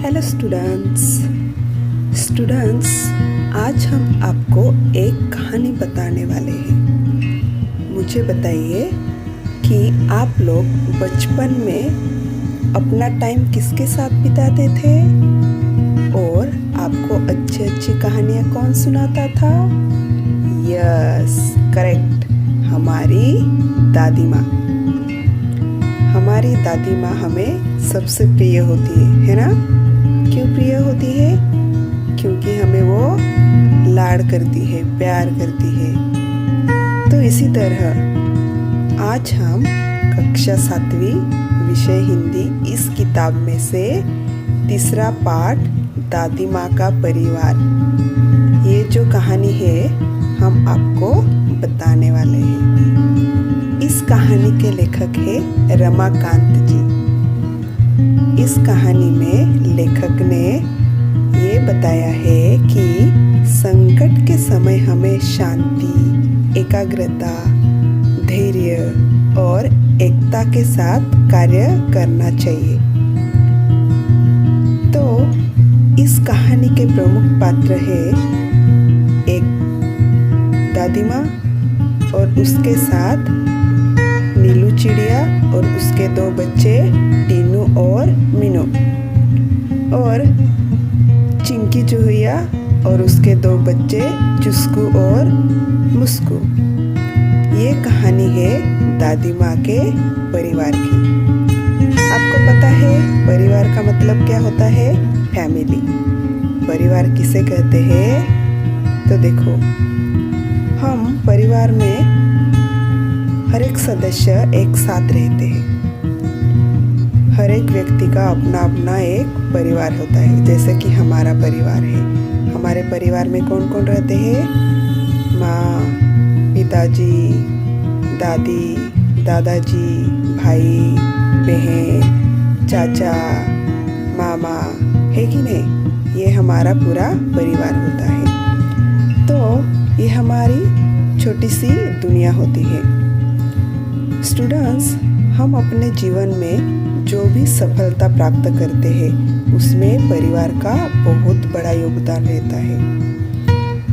Hello students, आज हम आपको एक कहानी बताने वाले हैं। मुझे बताइए कि आप लोग बचपन में अपना टाइम किसके साथ बिताते थे और आपको अच्छी अच्छी कहानियाँ कौन सुनाता था? यस, करेक्ट, हमारी दादी माँ। हमारी दादी माँ हमें सबसे प्रिय होती है ना? क्यों प्रिय होती है? क्योंकि हमें वो लाड़ करती है, प्यार करती है। तो इसी तरह आज हम कक्षा 7वीं विषय हिंदी इस किताब में से तीसरा पाठ दादी माँ का परिवार, ये जो कहानी है हम आपको बताने वाले हैं। इस कहानी के लेखक है रमाकांत जी। इस कहानी में लेखक ने ये बताया है कि संकट के समय हमें शांति, एकाग्रता, धैर्य और एकता के साथ कार्य करना चाहिए। तो इस कहानी के प्रमुख पात्र है एक दादी माँ और उसके साथ नीलू चिड़िया और उसके 2 बच्चे टीनू और मीनू, और चिंकी चूहिया और उसके 2 बच्चे चुस्कू और मुस्कू। ये कहानी है दादी माँ के परिवार की। आपको पता है परिवार का मतलब क्या होता है? फैमिली। परिवार किसे कहते हैं? तो देखो, हम परिवार में हर एक सदस्य एक साथ रहते हैं। हर एक व्यक्ति का अपना अपना एक परिवार होता है, जैसे कि हमारा परिवार है। हमारे परिवार में कौन कौन रहते हैं? माँ, पिताजी, दादी, दादाजी, भाई, बहन, चाचा, मामा, है कि नहीं? ये हमारा पूरा परिवार होता है। तो ये हमारी छोटी सी दुनिया होती है। स्टूडेंट्स, हम अपने जीवन में जो भी सफलता प्राप्त करते हैं उसमें परिवार का बहुत बड़ा योगदान रहता है।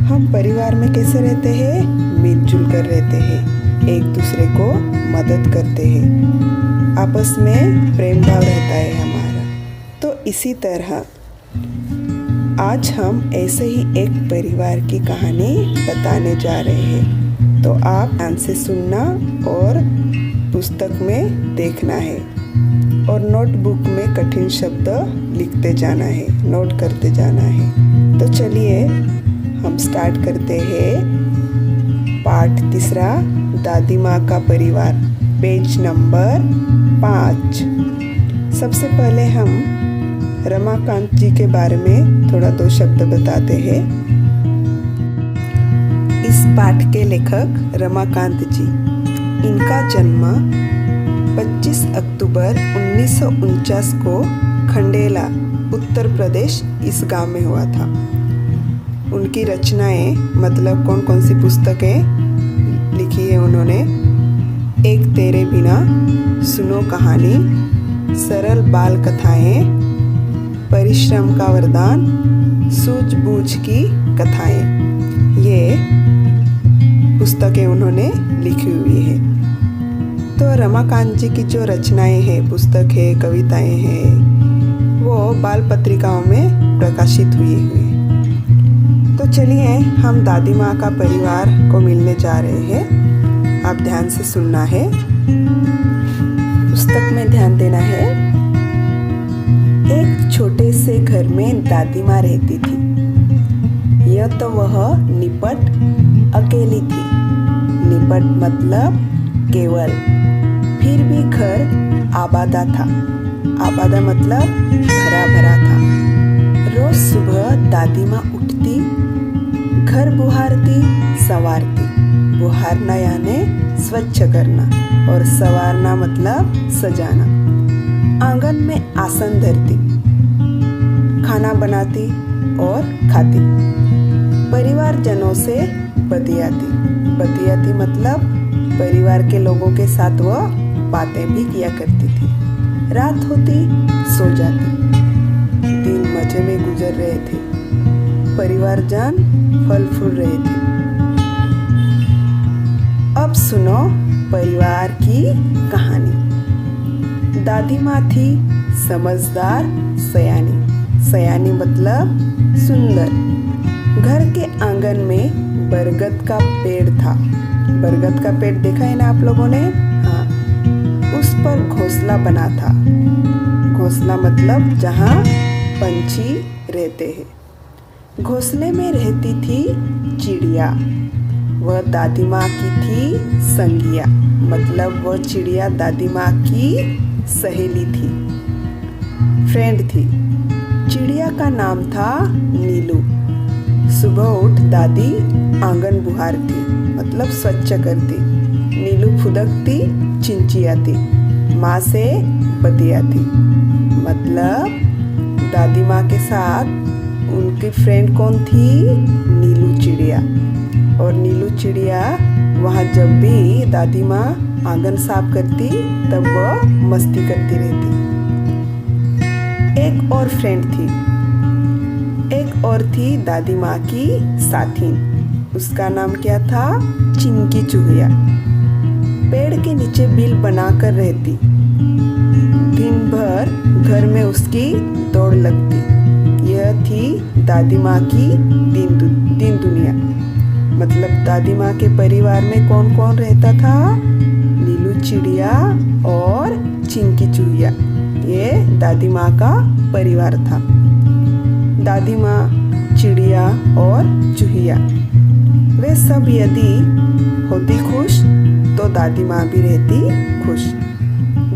हम परिवार में कैसे रहते हैं? मिलजुल कर रहते हैं, एक दूसरे को मदद करते हैं, आपस में प्रेम भाव रहता है हमारा। तो इसी तरह आज हम ऐसे ही एक परिवार की कहानी बताने जा रहे हैं। तो आप ध्यान से सुनना और पुस्तक में देखना है और नोटबुक में कठिन शब्द लिखते जाना है, नोट करते जाना है। तो चलिए हम स्टार्ट करते हैं पाठ तीसरा दादी माँ का परिवार, पेज नंबर 5। सबसे पहले हम रमाकांत जी के बारे में थोड़ा 2 शब्द बताते हैं। इस पाठ के लेखक रमाकांत जी, इनका जन्म 25 अक्टूबर 1949 को खंडेला, उत्तर प्रदेश इस गांव में हुआ था। उनकी रचनाएं, मतलब कौन कौन सी पुस्तकें लिखी है उन्होंने? एक तेरे बिना, सुनो कहानी, सरल बाल कथाएं, परिश्रम का वरदान, सूझबूझ की कथाएं, ये पुस्तकें उन्होंने लिखी हुई है। तो रमाकांत जी की जो रचनाएं हैं, पुस्तक है, कविताएं हैं, वो बाल पत्रिकाओं में प्रकाशित हुई है। तो चलिए हम दादी माँ का परिवार को मिलने जा रहे हैं। आप ध्यान से सुनना है, पुस्तक में ध्यान देना है। एक छोटे से घर में दादी माँ रहती थी। यह तो वह निपट अकेली थी। निपट मतलब केवल, फिर भी घर आबादा था। आबादा मतलब भरा भरा था। रोज सुबह दादी माँ उठती, घर बुहारती, संवारती। बुहारना यानी स्वच्छ करना और संवारना मतलब सजाना। आंगन में आसन धरती, खाना बनाती और खाती। परिवारजनों से बतियाती मतलब परिवार के लोगों के साथ वह बातें भी किया करती थी। रात होती सो जाती। दिन मजे में गुजर रहे थे। परिवारजन फल फूल रहे थे। अब सुनो परिवार की कहानी। दादी माँ थी समझदार सयानी। सयानी मतलब सुंदर। घर के आंगन में बरगद का पेड़ था। बरगद का पेड़ देखा है ना आप लोगों ने? हाँ, उस पर घोंसला बना था। घोंसला मतलब जहाँ पंछी रहते हैं। घोंसले में रहती थी चिड़िया। वह दादी माँ की थी संगिया, मतलब वह चिड़िया दादी माँ की सहेली थी, फ्रेंड थी। चिड़िया का नाम था नीलू। सुबह उठ दादी आंगन बुहारती, मतलब स्वच्छ करती। नीलू फुदकती, चिंचियाती, माँ से बतियाती। मतलब दादी माँ के साथ उनकी फ्रेंड कौन थी? नीलू चिड़िया। और नीलू चिड़िया वहाँ जब भी दादी माँ आंगन साफ करती तब वह मस्ती करती रहती। एक और फ्रेंड थी। एक और थी दादी माँ की साथी। उसका नाम क्या था? चिंकी चूहिया। पेड़ के नीचे बिल बनाकर रहती। दिन भर घर में उसकी दौड़ लगती। यह थी दादी माँ की दिन दुनिया। मतलब दादी माँ के परिवार में कौन कौन रहता था? नीलू चिड़िया और चिंकी चूहिया। ये दादी माँ का परिवार था। दादी माँ, चिड़िया और चूहिया, वे सब यदि होती खुश तो दादी माँ भी रहती खुश।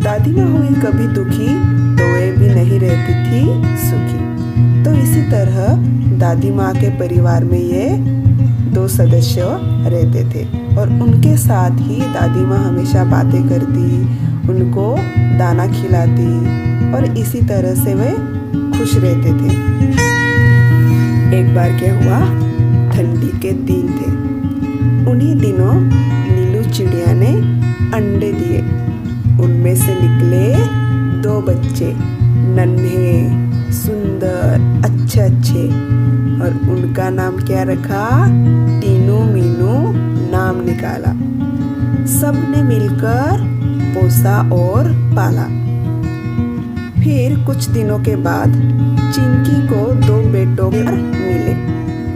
दादी माँ हुई कभी दुखी तो वे भी नहीं रहती थी सुखी। तो इसी तरह दादी माँ के परिवार में ये 2 सदस्य रहते थे और उनके साथ ही दादी माँ हमेशा बातें करती, उनको दाना खिलाती और इसी तरह से वे खुश रहते थे। एक बार क्या हुआ? ठंडी के दिन थे। उन्हीं दिनों नीलू चिड़िया ने अंडे दिए। उनमें से निकले 2 बच्चे, नन्हे, सुंदर, अच्छे। और उनका नाम क्या रखा? टीनू मीनू नाम निकाला। सबने मिलकर पोसा और पाला। फिर कुछ दिनों के बाद चिंकी को 2 बेटों मिले।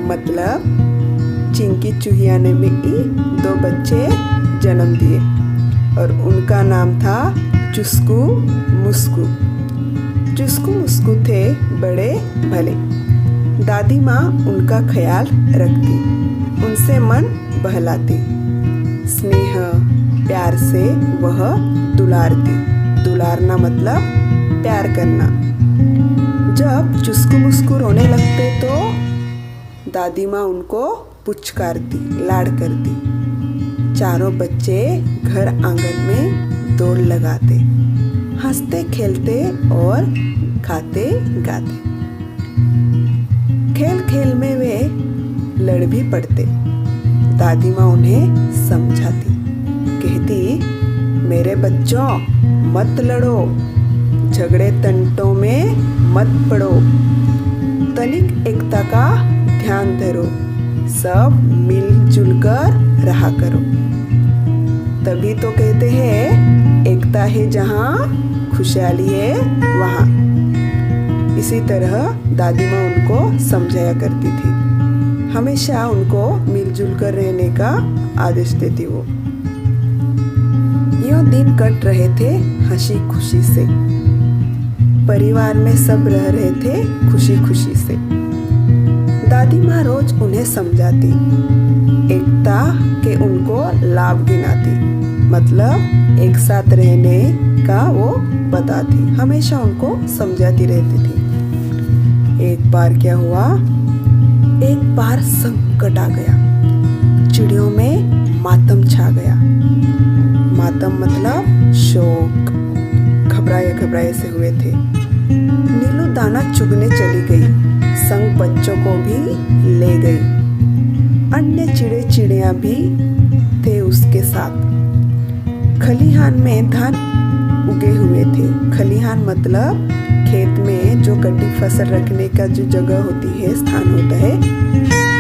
मतलब चिंकी चूहिया ने भी 2 बच्चे जन्म दिए और उनका नाम था चुस्कू मुस्कू। चुस्कू मुस्कू थे बड़े भले। दादी माँ उनका ख्याल रखती, उनसे मन बहलाती। स्नेह प्यार से वह दुलारती। दुलारना मतलब प्यार करना। जब चुस्कू मुस्कू रोने लगते तो दादी माँ उनको पुचकारती, लाड करती। चारों बच्चे घर आंगन में दौड़ लगाते, हंसते खेलते और खाते गाते। खेल खेल में वे लड़ भी पड़ते। दादी माँ उन्हें समझाती, कहती, मेरे बच्चों मत लड़ो, झगड़े तंटों में मत पड़ो, तनिक एकता का ध्यान धरो, सब मिलजुल कर रहा करो। तभी तो कहते हैं एकता है जहाँ खुशहाली है वहाँ। इसी तरह दादी माँ उनको समझाया करती थी। हमेशा उनको मिलजुल कर रहने का आदेश देती वो। यूं दिन कट रहे थे हंसी खुशी से। परिवार में सब रह रहे थे खुशी खुशी से। दादी माँ रोज उन्हें समझाती, एकता के उनको लाभ गिनाती, मतलब एक साथ रहने का वो बताती, हमेशा उनको समझाती रहती थी। एक बार क्या हुआ? एक बार संकट आ गया। चिड़ियों में मातम छा गया। मातम मतलब शोक। घबराए घबराए से हुए थे। नीलू दाना चुगने चली गई, संग बच्चों को भी ले गई। अन्य चिड़े चिड़िया भी थे उसके साथ। खलिहान में धान उगे हुए थे। खलिहान मतलब खेत में जो जो कटी फसल रखने का जो जगह होती है, स्थान होता है,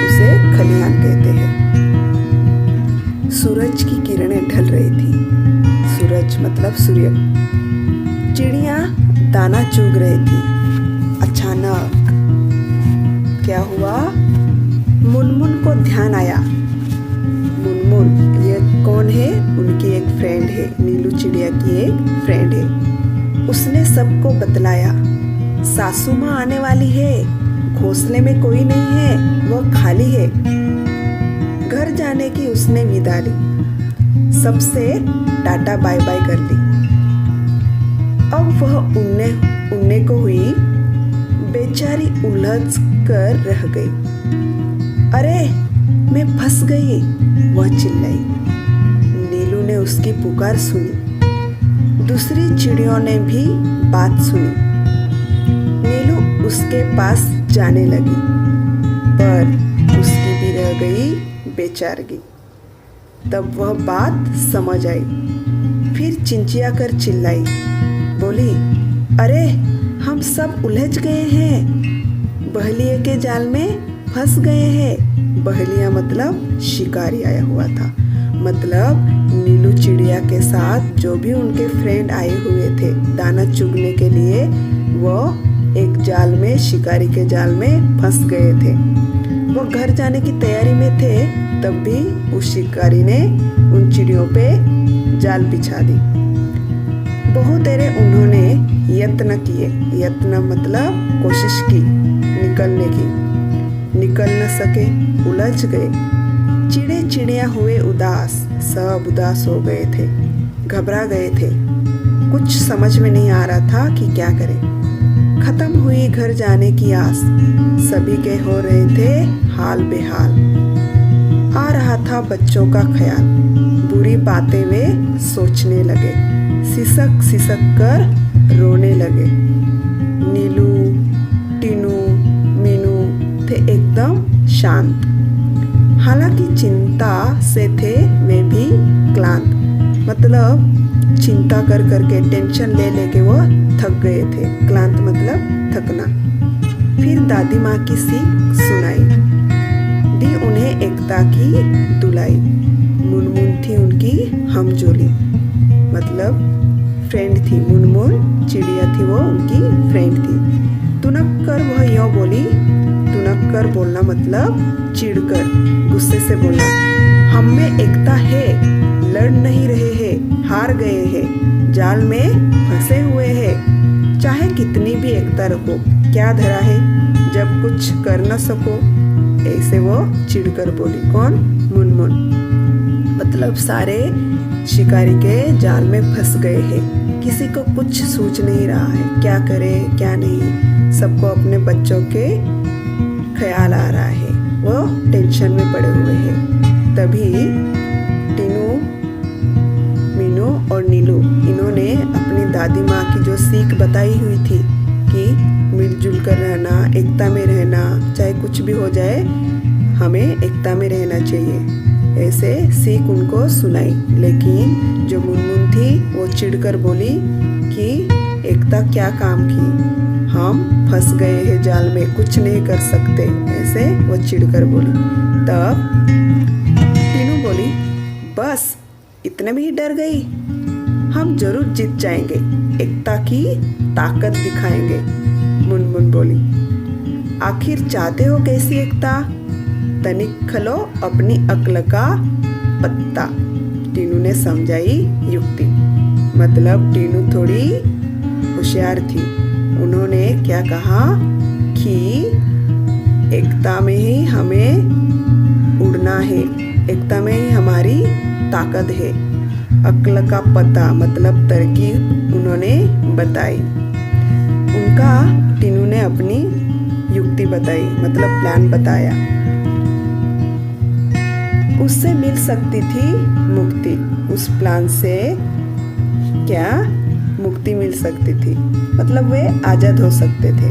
उसे खलिहान कहते हैं। सूरज की किरणें ढल रही थी। सूरज मतलब सूर्य। चिड़िया दाना चुग रही थी। अचानक क्या हुआ? मुनमुन को ध्यान आया। मुनमुन ये कौन है? उनकी एक फ्रेंड है, नीलू चिड़िया की एक फ्रेंड है। उसने सबको बतलाया, सासू माँ आने वाली है, घोंसले में कोई नहीं है, वह खाली है। घर जाने की उसने विदा ली, सबसे टाटा बाय बाय कर ली। अब वह उड़ने को हुई। बेचारी उलझ कर रह गई। अरे मैं फंस गई, वह चिल्लाई। नीलू ने उसकी पुकार सुनी। दूसरी चिड़ियों ने भी बात सुनी। नीलू उसके पास जाने लगी, पर उसकी भी रह गई बेचारगी। तब वह बात समझ आई। फिर चिंचिया कर चिल्लाई, बोली, अरे हम सब उलझ गए हैं, बहलिए के जाल में फंस गए हैं। बहलिया मतलब शिकारी आया हुआ था। मतलब नीलू चिड़िया के साथ जो भी उनके फ्रेंड आए हुए थे दाना चुगने के लिए, वो एक जाल में, शिकारी के जाल में फंस गए थे। वो घर जाने की तैयारी में थे, तब भी उस शिकारी ने उन चिड़ियों पे जाल बिछा दी। बहुत देर उन्होंने यत्न किए। यत्न मतलब कोशिश की निकलने की, निकल न सके, उलझ गए। चिड़े चिड़िया हुए उदास, सब उदास हो गए थे, घबरा गए थे। कुछ समझ में नहीं आ रहा था कि क्या करें। खत्म हुई घर जाने की आस। सभी के हो रहे थे हाल बेहाल। आ रहा था बच्चों का ख्याल। बुरी बातें वे सोचने लगे, सिसक सिसक कर रोने लगे। नीलू, टीनू, मीनू थे एकदम शांत। हालांकि चिंता से थे वे भी क्लांत। मतलब चिंता कर करके, टेंशन ले लेके वो थक गए थे। क्लांत मतलब थकना। फिर दादी माँ की सीख सुनाई, दी उन्हें एकता की दुलाई। मुनमुन थी उनकी हमजोली, मतलब फ्रेंड थी। मुनमुन चिड़िया थी, वो उनकी फ्रेंड थी। तुनक कर वह यूं बोली। तुनक कर बोलना मतलब चिढ़कर, गुस्से से बोलना। हम में एकता है, लड़ नहीं रहे हैं, हार गए हैं, जाल में फंसे हुए हैं। चाहे कितनी भी एकता रखो, क्या धरा है जब कुछ कर न सको। ऐसे वो चिढ़कर बोली। कौन? मुनमुन। मतलब सारे शिकारी के जाल में फंस गए हैं, किसी को कुछ सूझ नहीं रहा है, क्या करे क्या नहीं। सबको अपने बच्चों के ख्याल आ रहा है, वो टेंशन में पड़े हुए हैं। तभी टीनू, मीनू और नीलू, इन्होंने अपनी दादी माँ की जो सीख बताई हुई थी कि मिलजुल कर रहना, एकता में रहना, चाहे कुछ भी हो जाए हमें एकता में रहना चाहिए, ऐसे सीख उनको सुनाई। लेकिन जो मुनमुन थी वो चिढ़कर बोली कि एकता क्या काम की, हम फंस गए हैं जाल में, कुछ नहीं कर सकते, ऐसे वो चिढ़कर बोली। तब टीनू बोली, बस इतने में ही डर गई, हम जरूर जीत जाएंगे, एकता की ताकत दिखाएंगे। मुनमुन बोली, आखिर चाहते हो कैसी एकता? तनिक खलो अपनी अक्ल का पत्ता। टीनू ने समझाई युक्ति। मतलब टीनू थोड़ी होशियार थी। उन्होंने क्या कहा कि एकता में ही हमें उड़ना है, एकता में ही हमारी ताकत है। अक्ल का पता मतलब तरकीब उन्होंने बताई। उनका टीनू ने अपनी युक्ति बताई, मतलब प्लान बताया। उससे मिल सकती थी मुक्ति। उस प्लान से क्या मुक्ति मिल सकती थी, मतलब वे आजाद हो सकते थे।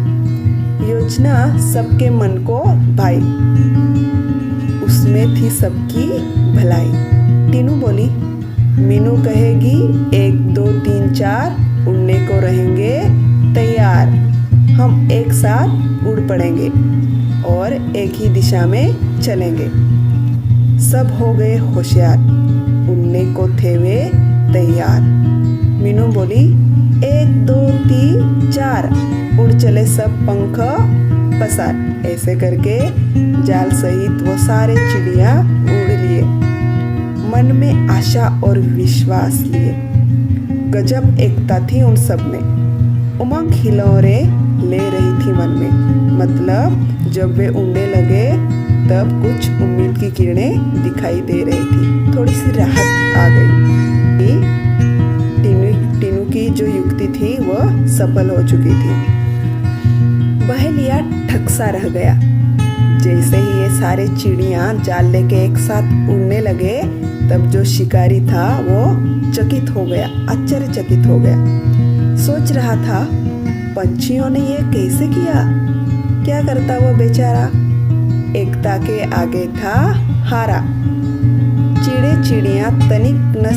योजना सबके मन को भाई, उसमें थी सबकी भलाई। टीनू बोली, मीनू कहेगी 1 2 3 4, उड़ने को रहेंगे तैयार। हम एक साथ उड़ पड़ेंगे और एक ही दिशा में चलेंगे। सब हो गए होशियार, उड़ने को थे वे तैयार। मीनू बोली 1 2 3 4, उड़ चले सब पंख पसार। ऐसे करके जाल सहित वो सारे चिड़िया उड़ लिए, मन में आशा और विश्वास लिए। गजब एकता थी उन सब में, उमंग हिलोरे ले रही थी मन में। मतलब जब वे उड़ने लगे तब कुछ उम्मीद की किरणें दिखाई दे रही थी, थोड़ी सी राहत आ गई। टीनू की जो युक्ति थी वह सफल हो चुकी थी। बहेलिया ठग सा रह गया। जैसे ही ये सारे चिड़िया जाल लेके एक साथ उड़ने लगे तब जो शिकारी था वो चकित हो गया, आश्चर्यचकित हो गया। सोच रहा था पंछियों ने ये कैसे किया, क्या करता वो बेचारा। एकता के आगे था हारा। चिड़े चिड़िया तनिक न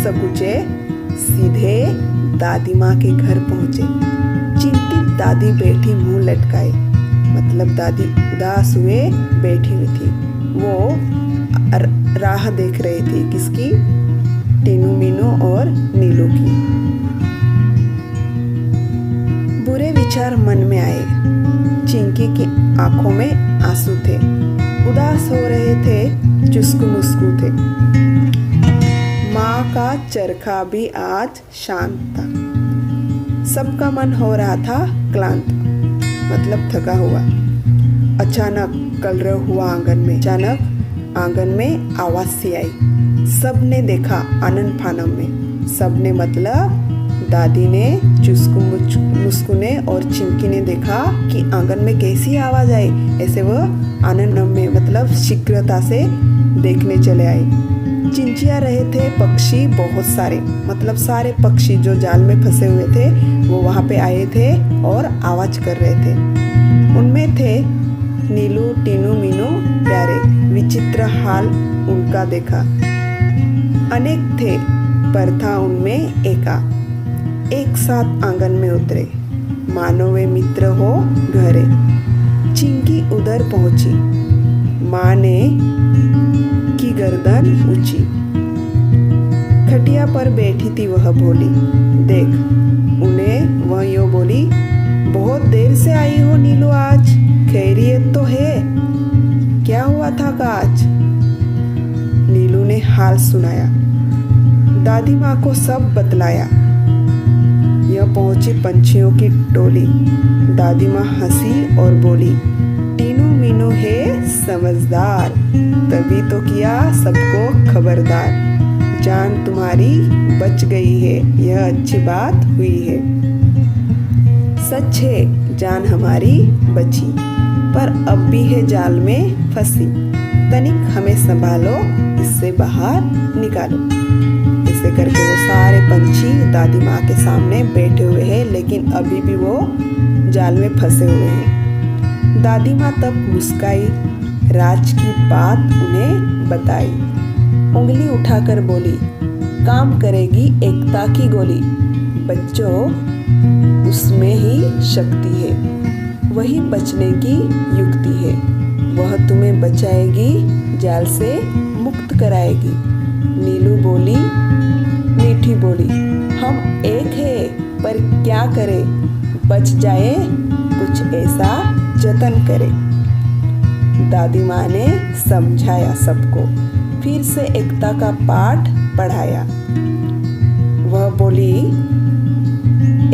सकुचे, सीधे दादी माँ के घर पहुंचे। चिंतित दादी बैठी मुंह लटकाए, मतलब दादी उदास हुए बैठी हुई थी। वो राह देख रही थी, किसकी? टीनू मीनू और नीलू की। बुरे विचार मन में आए। चिंकी की आंखों में आंसू थे, उदास हो रहे थे, चुस्कू मुस्कू थे। माँ का चरखा भी आज शांत था। सबका मन हो रहा था क्लांत, मतलब थका हुआ। अचानक कलरव हुआ आंगन में। अचानक आंगन में आवाज सी आई। सबने देखा आनन फानन में। सबने मतलब दादी ने, चुस्कू मुस्कू ने और चिंकी ने देखा कि आंगन में कैसी आवाज आई। ऐसे वह आनंद में मतलब शीघ्रता से देखने चले आए। चिंचिया रहे थे पक्षी बहुत सारे, मतलब सारे पक्षी जो जाल में फंसे हुए थे वो वहाँ पे आए थे और आवाज कर रहे थे। उनमें थे नीलू टीनू मीनू प्यारे। विचित्र हाल उनका देखा। अनेक थे पर था उनमें एका। एक साथ आंगन में उतरे, मानो वे मित्र हो घरे। चिंकी उधर पहुंची, माँ ने की गर्दन ऊंची। खटिया पर बैठी थी वह भोली, देख उन्हें वह यो बोली, बहुत देर से आई हो नीलू, आज खैरियत तो है? क्या हुआ था आज? नीलू ने हाल सुनाया, दादी माँ को सब बतलाया। यह पहुंची पंछियों की टोली। दादी माँ हंसी और बोली, टीनू मीनू है समझदार, तभी तो किया सबको खबरदार। जान तुम्हारी बच गई है, यह अच्छी बात हुई है। सच है जान हमारी बची, पर अब भी है जाल में फंसी। तनिक हमें संभालो, इससे बाहर निकालो। ऐसे करके वो सारे पंछी दादी माँ के सामने बैठे हुए हैं, लेकिन अभी भी वो जाल में फंसे हुए हैं। दादी माँ तब मुस्काई, राज की बात उन्हें बताई। उंगली उठाकर बोली, काम करेगी एकता की गोली। बच्चों, उसमें ही शक्ति है, वही बचने की युक्ति है। वह तुम्हें बचाएगी, जाल से मुक्त कराएगी। नीलू बोली, मीठी बोली, हम एक है, पर क्या करे, बच जाए, कुछ ऐसा जतन करे। दादी माँ ने समझाया सबको, फिर से एकता का पाठ पढ़ाया। वह बोली,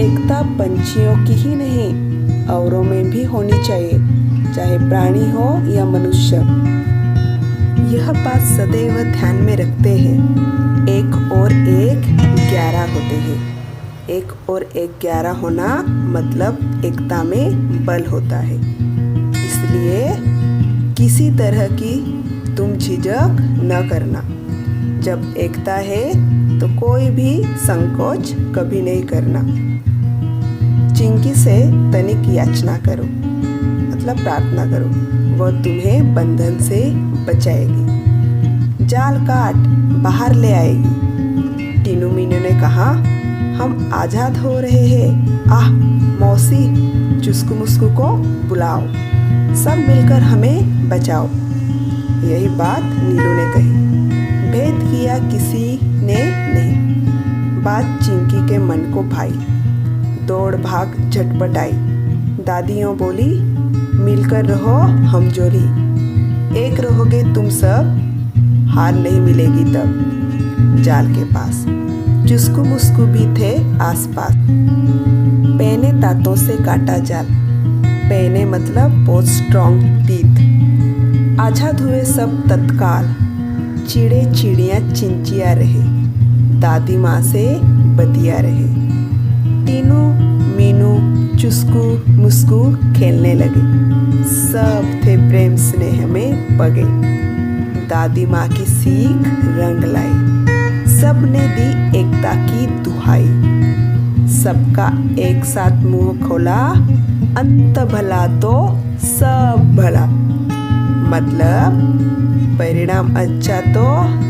एकता पंछियों की ही नहीं, औरों में भी होनी चाहिए, चाहे प्राणी हो या मनुष्य। यह बात सदैव ध्यान में रखते हैं। 1 और 1 11 होते हैं। 1 और 1 11 होना मतलब एकता में बल होता है। इसलिए किसी तरह की तुम झिझक न करना। जब एकता है तो कोई भी संकोच कभी नहीं करना। चिंकी से तनिक याचना करो, मतलब प्रार्थना करो, वह तुम्हें बंधन से बचाएगी, जाल काट बाहर ले आएगी। टीनू मीनू ने कहा, हम आज़ाद हो रहे हैं। आह मौसी, चुस्कू मुस्कू को बुलाओ, सब मिलकर हमें बचाओ। यही बात नीलू ने कही। भेद किया किसी ने नहीं। बात चिंकी के मन को भाई। दौड़ भाग झटपट आई। दादियों बोली, मिलकर रहो हमजोली, एक रहोगे तुम सब, हार नहीं मिलेगी तब जाल के पास। चुस्कू मुस्कू भी थे आसपास। पैने दांतों से काटा जाल। पैने मतलब बहुत स्ट्रॉन्ग टीथ। आज़ाद हुए सब तत्काल। चिड़े चिड़ियाँ चिंचिया रहे। दादी माँ से बतिया रहे। टीनू मीनू चुस्कू मुस्कू खेलने लगे। सब थे प्रेम स्नेह में पगे। दादी माँ की सीख रंग लाई। सबने दी एकता की दुहाई। सबका एक साथ मुंह खोला, अंत भला तो सब भला। मतलब परिणाम अच्छा तो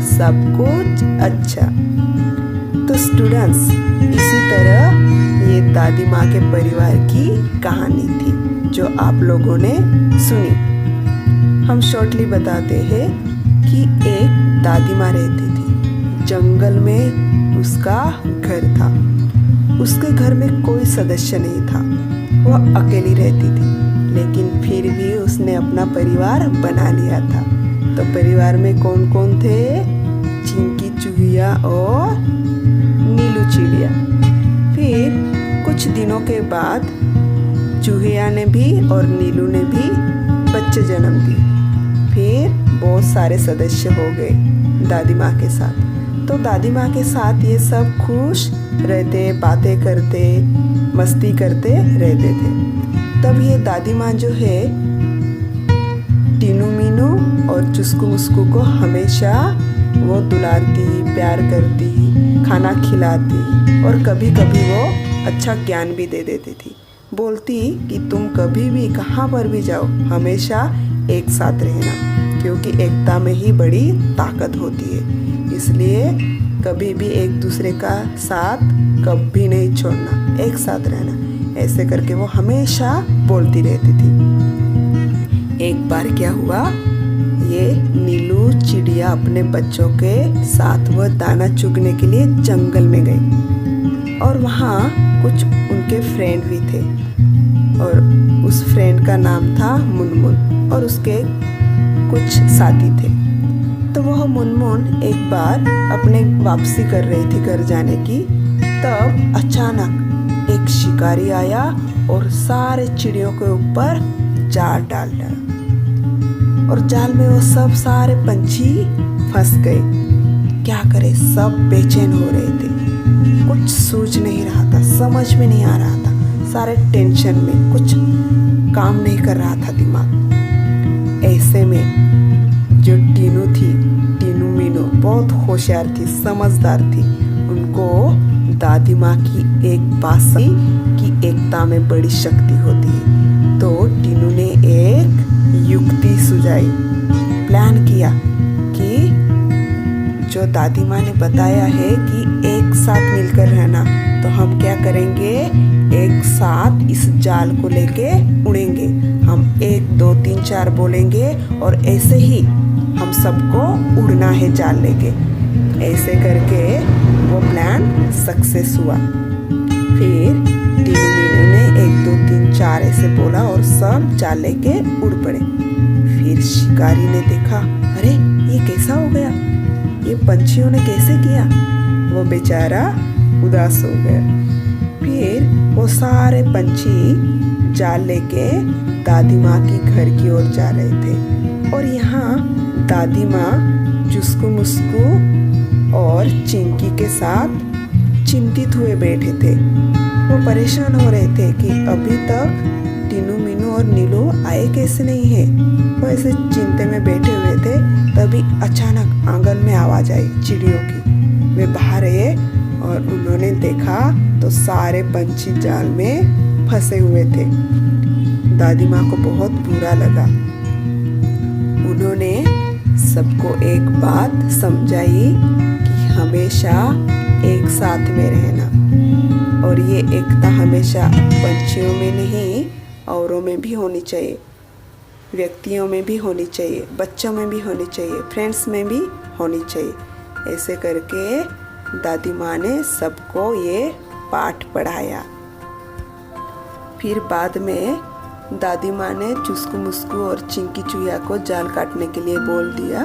सब कुछ अच्छा। तो स्टूडेंट्स, इसी तरह ये दादी माँ के परिवार की कहानी थी जो आप लोगों ने सुनी। हम शॉर्टली बताते हैं कि एक दादी माँ रहती थी। जंगल में उसका घर था। उसके घर में कोई सदस्य नहीं था। वह अकेली रहती थी, लेकिन फिर भी उसने अपना परिवार बना लिया था। तो परिवार में कौन कौन थे? चिंकी चूहिया और नीलू चिड़िया। फिर कुछ दिनों के बाद चूहिया ने भी और नीलू ने भी बच्चे जन्म दिए। फिर बहुत सारे सदस्य हो गए दादी माँ के साथ। तो दादी माँ के साथ ये सब खुश रहते, बातें करते, मस्ती करते रहते थे। तब ये दादी माँ जो है टीनू मीनू और चुस्कू मुस्कू को हमेशा वो दुलारती, प्यार करती, खाना खिलाती और कभी कभी वो अच्छा ज्ञान भी दे देती थी। बोलती कि तुम कभी भी कहाँ पर भी जाओ हमेशा एक साथ रहना, क्योंकि एकता में ही बड़ी ताकत होती है। इसलिए कभी भी एक दूसरे का साथ कभी नहीं छोड़ना, एक साथ रहना। ऐसे करके वो हमेशा बोलती रहती थी। एक बार क्या हुआ, ये नीलू चिड़िया अपने बच्चों के साथ वह दाना चुगने के लिए जंगल में गई और वहाँ कुछ उनके फ्रेंड भी थे और उस फ्रेंड का नाम था मुनमुन और उसके कुछ साथी थे। तो वह मुनमुन एक बार अपने वापसी कर रही थी घर जाने की। तब अचानक एक शिकारी आया और सारे चिड़ियों के ऊपर जाल डाल डाला और जाल में वो सब सारे पंछी फंस गए। क्या करे, सब बेचैन हो रहे थे। कुछ सूझ नहीं रहा था, समझ में नहीं आ रहा था। सारे टेंशन में, कुछ काम नहीं कर रहा था दिमाग। ऐसे में जो टीनू थी, टीनू मीनू बहुत होशियार थी, समझदार थी। उनको दादी माँ की एक बात समझी कि एकता में बड़ी शक्ति होती है। तो टीनू ने एक युक्ति सुझाई, प्लान किया कि जो दादी माँ ने बताया है कि एक साथ मिलकर रहना, तो हम क्या करेंगे, एक साथ इस जाल को लेके उड़ेंगे। हम 1 2 3 4 बोलेंगे और ऐसे ही हम सबको उड़ना है जाल लेके। ऐसे करके वो प्लान सक्सेस हुआ। फिर टीनू मीनू ने 1 2 3 4 ऐसे बोला और सब जाल लेके उड़ पड़े। फिर शिकारी ने देखा, अरे ये कैसा हो गया, ये पंछियों ने कैसे किया। वो बेचारा उदास हो गया। फिर वो सारे पंछी जाल लेके दादी माँ की घर की ओर जा रहे थे और यहाँ दादी माँ चुस्कू मुस्कू और चिंकी के साथ चिंतित हुए बैठे थे। वो परेशान हो रहे थे कि अभी तक टीनू मीनू और नीलू आए कैसे नहीं है। वो ऐसे चिंते में बैठे हुए थे। तभी अचानक आंगन में आवाज आई चिड़ियों की। वे बाहर आए और उन्होंने देखा तो सारे पंछी जाल में फंसे हुए थे। दादी माँ को बहुत बुरा लगा। उन्होंने सबको एक बात समझाई कि हमेशा एक साथ में रहना। और ये एकता हमेशा पंछियों में नहीं औरों में भी होनी चाहिए, व्यक्तियों में भी होनी चाहिए, बच्चों में भी होनी चाहिए, फ्रेंड्स में भी होनी चाहिए। ऐसे करके दादी माँ ने सबको ये पाठ पढ़ाया। फिर बाद में दादी माँ ने चुस्कू मुस्कू और चिंकी चुहिया को जाल काटने के लिए बोल दिया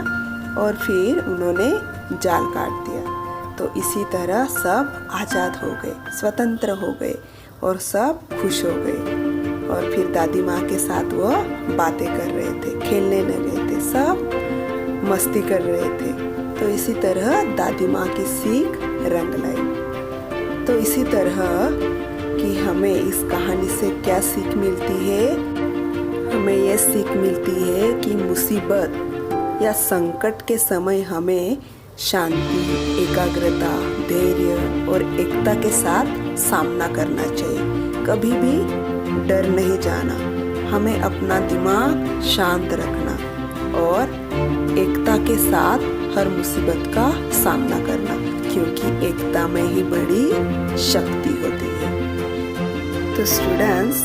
और फिर उन्होंने जाल काट दिया। तो इसी तरह सब आज़ाद हो गए, स्वतंत्र हो गए और सब खुश हो गए। और फिर दादी माँ के साथ वो बातें कर रहे थे, खेलने लगे थे, सब मस्ती कर रहे थे। तो इसी तरह दादी माँ की सीख रंग लाई। तो इसी तरह कि हमें इस कहानी से क्या सीख मिलती है? हमें यह सीख मिलती है कि मुसीबत या संकट के समय हमें शांति, एकाग्रता, धैर्य और एकता के साथ सामना करना चाहिए। कभी भी डर नहीं जाना, हमें अपना दिमाग शांत रखना और एकता के साथ हर मुसीबत का सामना करना, क्योंकि एकता में ही बड़ी शक्ति होती है। तो स्टूडेंट्स,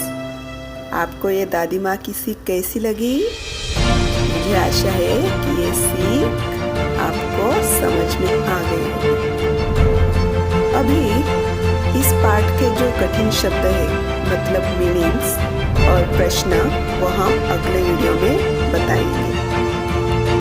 आपको ये दादी माँ की सीख कैसी लगी? मुझे आशा है कि ये सीख आपको समझ में आ गई होगी। अभी इस पाठ के जो कठिन शब्द है, मतलब मीनिंग्स और प्रश्न, वो हम अगले वीडियो में बताएंगे।